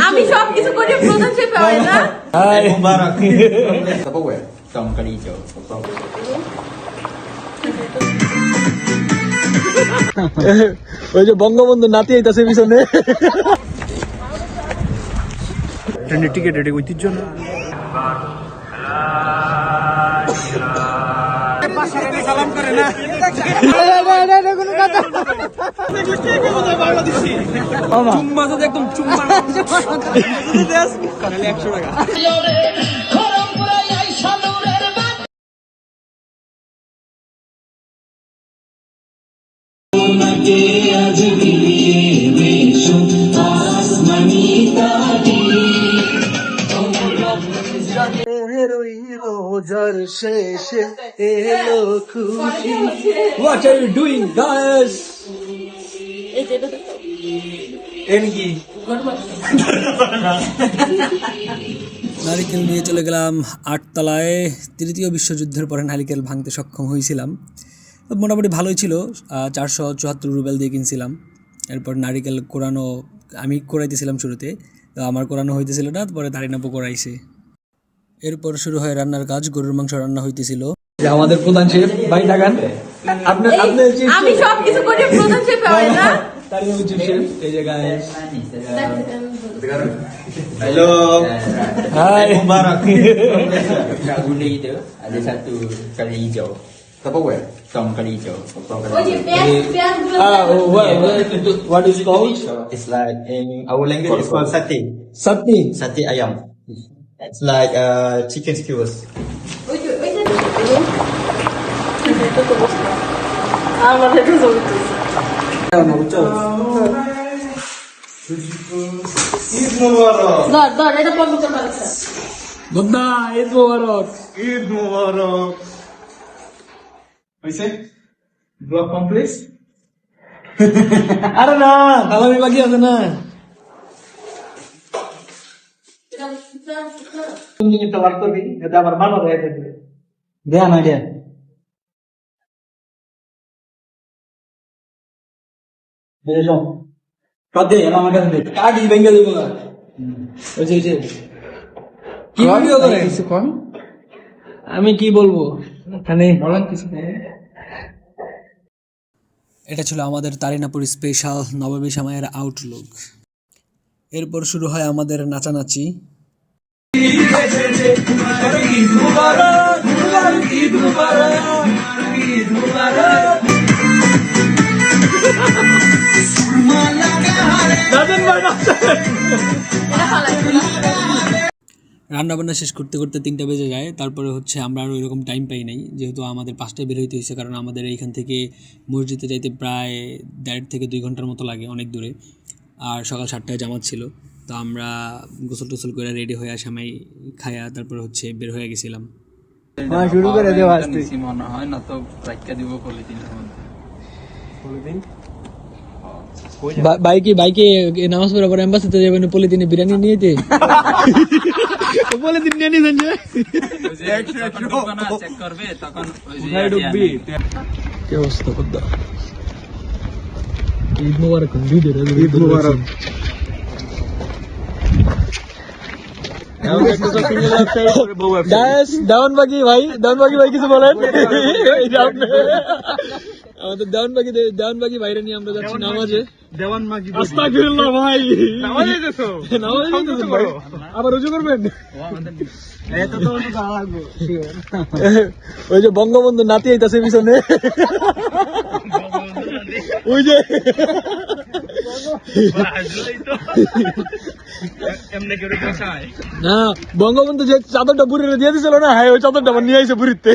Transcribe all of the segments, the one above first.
আমি সব কিছু করি প্রধান শেফ হয় না Hai Mubarak. Apa gue? Tom kali hijau. ওই যে বঙ্গবন্ধু নাতি আইতাছে পিছনে ট্রেনের টিকিট এটা ঐতিহ্য না সালাম করে না কোনো কথা বাংলাদেশি চুম্মা তো একদম চুম্মা 100 টাকা রোজার শেষে এলো খুশি What are you doing guys? কি নারিকেল নিয়ে চলে গেলাম 8 তলায়। তৃতীয় বিশ্বযুদ্ধের পরে নারিকেল ভাঙতে সক্ষম হয়েছিলাম, মোটামুটি ভালোই ছিল। 474 রুবেল দিয়ে কিনছিলাম। এরপর নারিকেল কোরানো আমি কোরাইতেছিলাম শুরুতে, তো আমার কোরানো হইতেছিল না, পরে দাঁড়িনাপু কোরাইছে। এরপর শুরু হয় রান্নার কাজ। গরুর মাংস রান্না হইতেছিল। আমাদের প্রধান শেফ ভাই টাকান আপনি আমি সব কিছু করি প্রধান শেফ হয় না তারই হচ্ছে শেফ। এই যে guys Halo. Hai Mubarak. Nak guna itu ada satu kali hijau. Apa gue? Tom kali hijau. ওই যে পেঁয়াজ what is it called? It's like in our language it's called sate. Satni Sate ayam. It's like chicken skewers. ওই যে এটা তো বসে আমার এটা জড়িত Eid Mubarak. ধর এটা পবিত্র মাংস গদ্দা ঈদ মোবারক। Eid Mubarak. What you Block complete? আরে না কালামি বাকি আছে না। তুমি একটা বার করবি, এটা আবার ভালো হয়ে যাবে। দেয়া না দেয়া বেশম কাদে আমার কাছে দে কাটি ভেঙে দেব না। ওই যে কি ভিডিও করে কিছু কোন আমি কি বলবো এখানে বলেন কিছু। এটা ছিল আমাদের তারিনাপুর স্পেশাল নবমী সময়ের আউটলুক। এরপর শুরু হয় আমাদের নাচানাচি। রান্না বান্না শেষ করতে করতে 3টা বেজে যায়। তারপরে হচ্ছে আমরা আর ওইরকম টাইম পাই নাই, যেহেতু আমাদের 5টায় বের হইতে হয়েছে, কারণ আমাদের এইখান থেকে মসজিদে যাইতে প্রায় 1.5 থেকে 2 ঘন্টার মতো লাগে, অনেক দূরে। আর সকাল 7টায় জামাত ছিল, তো আমরা গোসল টোসল করে রেডি হয়ে সামাই খায়া তারপর হচ্ছে বের হয়ে গেছিলাম। শুরু করে দেওয়া আসতে মনে হয় না তো রাইকা দিব পলিথিন বাইকে নামাজ পড়ার পর এম্বাসিতে যাবেন, পলিথিনে বিরিয়ানি নিয়ে যেতে পলিথিন নিয়ে নিয়েছেন চেক করবে তখন কি অবস্থা করতে। ঈদ মুবারক, ঈদ মুবারক। দেওয়ানবাগি ভাই কিছু বলেন। আমাদের দেওয়ানবাগি বাইরে নিয়ে আমরা যাচ্ছি নামাজে। আস্তাগফিরুল্লাহ ভাই, ভাই আবার রুজু করবেন। ওই যে বঙ্গবন্ধু নাতি আইতাছে পিছনে, ওই যে না বঙ্গবন্ধু যে চাদরটা বুড়িরে দিয়ে দিছিল না, হ্যাঁ ওই চাদরটা আবার নিয়ে আইছে বুড়িতে।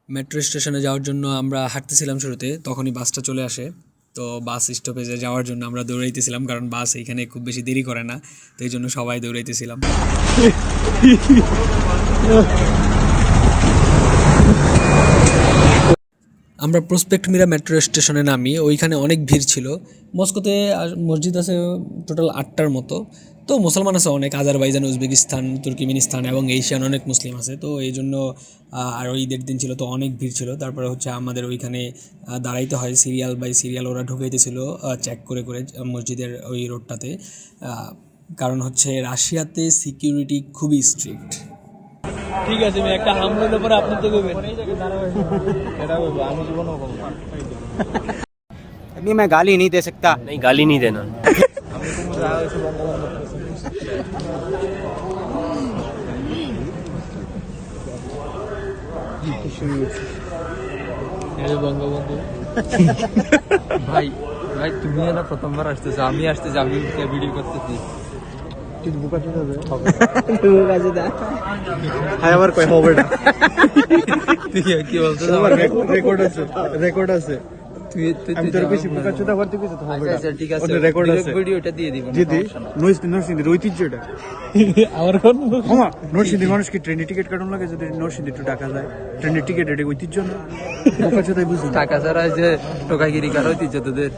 মেট্রো স্টেশনে যাওয়ার জন্য আমরা হাঁটতেছিলাম শুরুতে, তখনই বাসটা চলে আসে। তো বাস স্টপেজে যাওয়ার জন্য আমরা দৌড়াইতেছিলাম, কারণ বাস এইখানে খুব বেশি দেরি করে না, তো এই জন্য সবাই দৌড়াইতেছিলাম। আমরা প্রসপেক্ট মিরা মেট্রো স্টেশনে নামি, ওইখানে অনেক ভিড় ছিল। মস্কোতে মসজিদ আছে টোটাল 8টার মতো, তো মুসলমান আছে অনেক, আজারবাইজান, উজবেকিস্তান, তুর্কিমিনিস্তান এবং এশিয়ান অনেক মুসলিম আছে, তো এই জন্য আর ওই ঈদের দিন ছিল তো অনেক ভিড় ছিল। তারপরে হচ্ছে আমাদের ওইখানে দাঁড়াইতে হয় সিরিয়াল বাই সিরিয়াল, ওরা ঢুকাইতেছিল চেক করে করে মসজিদের ওই রোডটাতে, কারণ হচ্ছে রাশিয়াতে সিকিউরিটি খুবই স্ট্রিক্ট। ঠিক আছে, আমি একটা হামলার পরে আপনি তো করবেন এটা বলবো আমি জীবনও বলবো अभी मैं गाली नहीं दे सकता। नहीं गाली नहीं देना। বঙ্গবন্ধু ভাই ভাই তুমি না প্রথমবার আসতেছো, আমি আসতেছি, আমি ভিডিও করতেছি। হ্যাঁ আবার কই হবে না, কি বলছো? রেকর্ড আছে। আমি তোর বেশি বুকাচুদা করতে কিছু তো হবে না। আচ্ছা ঠিক আছে, রেকর্ড আছে, ভিডিওটা দিয়ে দিব যদি নরসিংদীর ঐতিহ্য এটা আমার কোন মামা। নরসিংদীর মানুষ কি ট্রেনের টিকিট কাটুন লাগে? যদি নরসিংদী একটু টাকা যায়, ট্রেনের টিকিট এটা ঐতিহ্য না? বুকাচুদাই বুঝি না। টাকা ছাড়া যে টোকাগিরি কার ঐতিহ্য তোদের?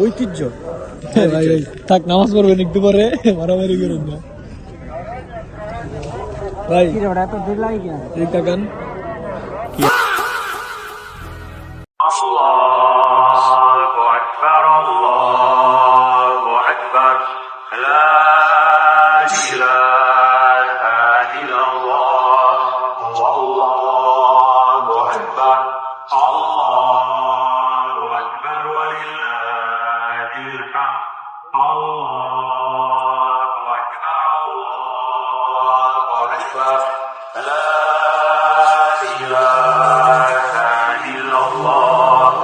ঐতিহ্য থাক, নামাজ পড়বেন একটু পরে, মারামারি করুন না ভাই। ঠিক থাকেন। الله أكبر الله أكبر لا إله إلا الله والله أكبر الله أكبر ولله الحمد الله أكبر الله أكبر لا إله إلا الله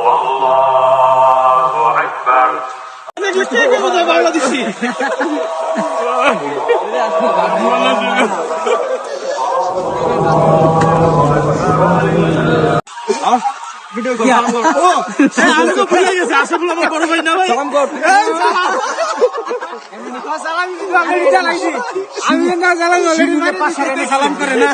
والله أكبر সালাম করে না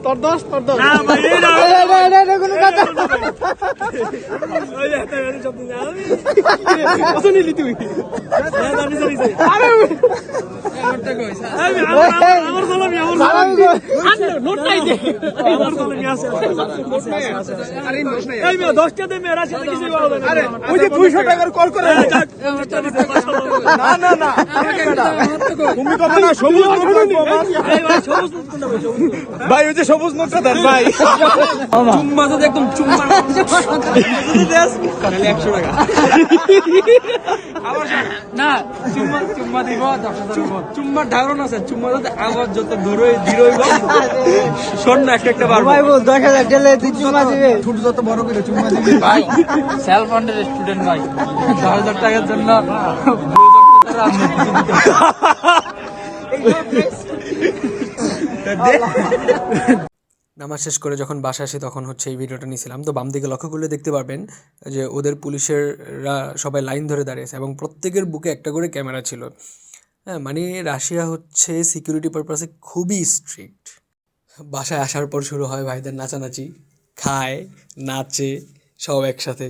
তোর দোষ নিলি তুই দশটা দে মেয়েরা সাথে কিছু ওই যে 200 টাকার কল করে না না না তুমি কথা না সবুজ ভাই, ওই যে সবুজ নোটটা দেন ভাই। চুম্মা তো একদম চুম্মা 100 টাকা না, চুম্মা দিব 10,000 চুম্মার ধারণ আছে। চুম্মা যদি আবার যত দূরই শোন না, একটা বার ভাই বল 10,000 দিলে তুই চুম্মা দিবে, ছোট যত বড় করে চুম্মা দিবি ভাই। সেলফ ফান্ডেড স্টুডেন্ট ভাই, 10,000 টাকার জন্য নামাজ শেষ করে যখন বাসা আসি তখন হচ্ছে এই ভিডিওটা নিয়েছিলাম। তো বাম দিকে লক্ষ্য করলে দেখতে পারবেন যে ওদের পুলিশেরা সবাই লাইন ধরে দাঁড়িয়েছে এবং প্রত্যেকের বুকে একটা করে ক্যামেরা ছিল। হ্যাঁ, মানে রাশিয়া হচ্ছে সিকিউরিটি পারপাসে খুবই স্ট্রিক্ট। বাসায় আসার পর শুরু হয় ভাইদের নাচানাচি, খায়, নাচে, সব একসাথে।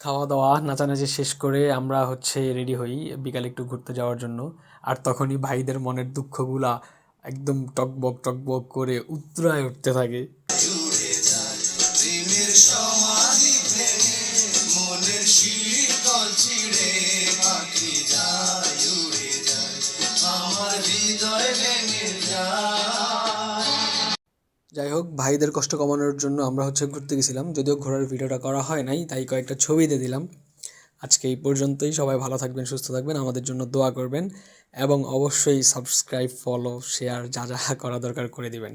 খাওয়া দাওয়া নাচানাচি শেষ করে আমরা হচ্ছে রেডি হই বিকালে একটু ঘুরতে যাওয়ার জন্য। আর তখনই ভাইদের মনের দুঃখগুলা একদম টকবক টকবক করে উতরায় উঠতে থাকে। যাই হোক, ভাইদের কষ্ট কমানোর জন্য আমরা হচ্ছে ঘুরতে গেছিলাম, যদিও ঘোরার ভিডিওটা করা হয় নাই, তাই কয়েকটা ছবি দিয়ে দিলাম। আজকে এই পর্যন্তই। সবাই ভালো থাকবেন, সুস্থ থাকবেন, আমাদের জন্য দোয়া করবেন এবং অবশ্যই সাবস্ক্রাইব, ফলো, শেয়ার যা যা করা দরকার করে দিবেন।